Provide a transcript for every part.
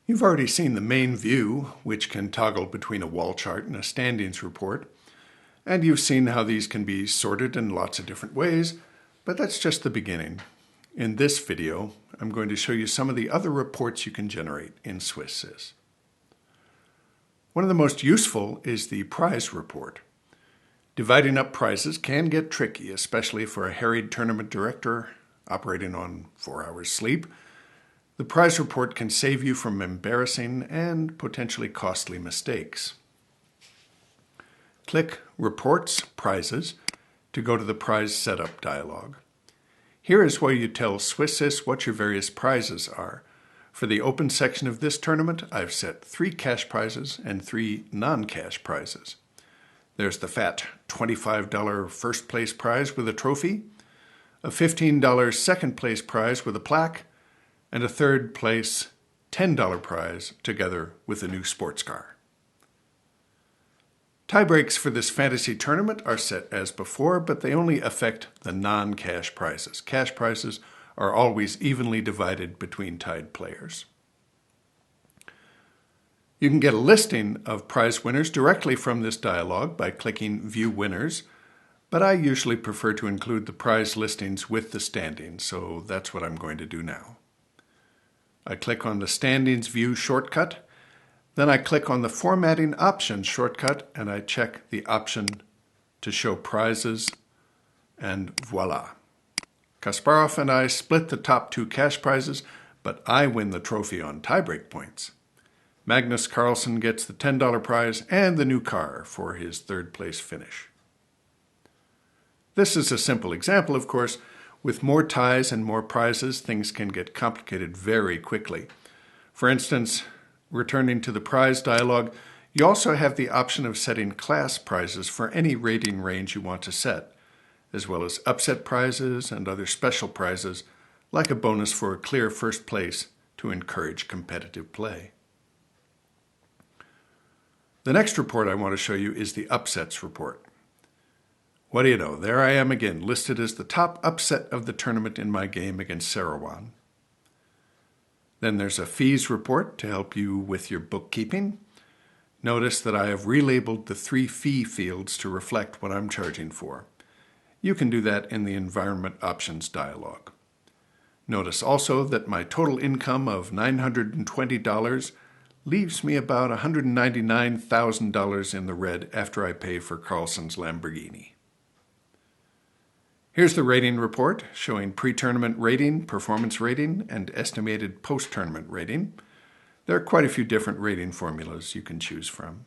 You've already seen the main view, which can toggle between a wall chart and a standings report, and you've seen how these can be sorted in lots of different ways, but that's just the beginning. In this video, I'm going to show you some of the other reports you can generate in SwissSys. One of the most useful is the prize report. Dividing up prizes can get tricky, especially for a harried tournament director operating on 4 hours sleep. The prize report can save you from embarrassing and potentially costly mistakes. Click Reports Prizes to go to the Prize Setup dialog. Here is where you tell SwissSys what your various prizes are. For the open section of this tournament, I've set 3 cash prizes and 3 non-cash prizes. There's the fat $25 first place prize with a trophy, a $15 second place prize with a plaque, and a third place $10 prize together with a new sports car. Tie breaks for this fantasy tournament are set as before, but they only affect the non-cash prizes. Cash prizes are always evenly divided between tied players. You can get a listing of prize winners directly from this dialog by clicking View Winners, but I usually prefer to include the prize listings with the standings, so that's what I'm going to do now. I click on the Standings View shortcut, then I click on the Formatting Options shortcut, and I check the option to show prizes, and voila. Kasparov and I split the top 2 cash prizes, but I win the trophy on tiebreak points. Magnus Carlsen gets the $10 prize and the new car for his third place finish. This is a simple example, of course. With more ties and more prizes, things can get complicated very quickly. For instance, returning to the prize dialog, you also have the option of setting class prizes for any rating range you want to set, as well as upset prizes and other special prizes, like a bonus for a clear first place to encourage competitive play. The next report I want to show you is the upsets report. What do you know, there I am again, listed as the top upset of the tournament in my game against Sarawan. Then there's a fees report to help you with your bookkeeping. Notice that I have relabeled the 3 fee fields to reflect what I'm charging for. You can do that in the Environment Options dialog. Notice also that my total income of $920 leaves me about $199,000 in the red after I pay for Carlsen's Lamborghini. Here's the rating report showing pre-tournament rating, performance rating, and estimated post-tournament rating. There are quite a few different rating formulas you can choose from.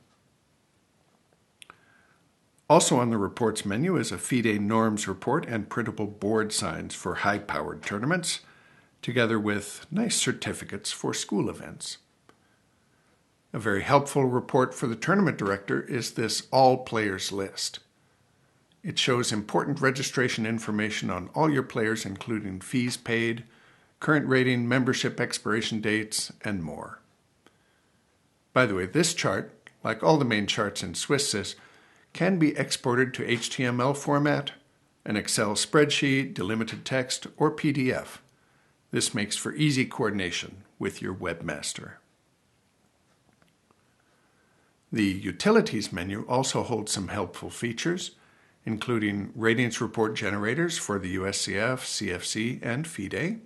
Also on the reports menu is a FIDE norms report and printable board signs for high-powered tournaments, together with nice certificates for school events. A very helpful report for the tournament director is this all players list. It shows important registration information on all your players, including fees paid, current rating, membership expiration dates, and more. By the way, this chart, like all the main charts in SwissSys, can be exported to HTML format, an Excel spreadsheet, delimited text, or PDF. This makes for easy coordination with your webmaster. The Utilities menu also holds some helpful features, including ratings report generators for the USCF, CFC, and FIDE.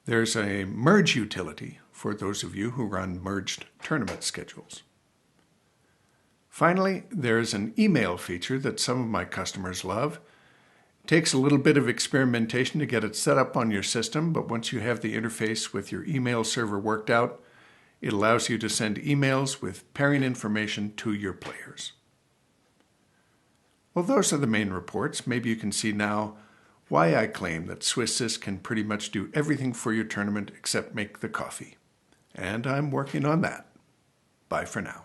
There's a merge utility for those of you who run merged tournament schedules. Finally, there's an email feature that some of my customers love. It takes a little bit of experimentation to get it set up on your system, but once you have the interface with your email server worked out, it allows you to send emails with pairing information to your players. Well, those are the main reports. Maybe you can see now why I claim that SwissSys can pretty much do everything for your tournament except make the coffee. And I'm working on that. Bye for now.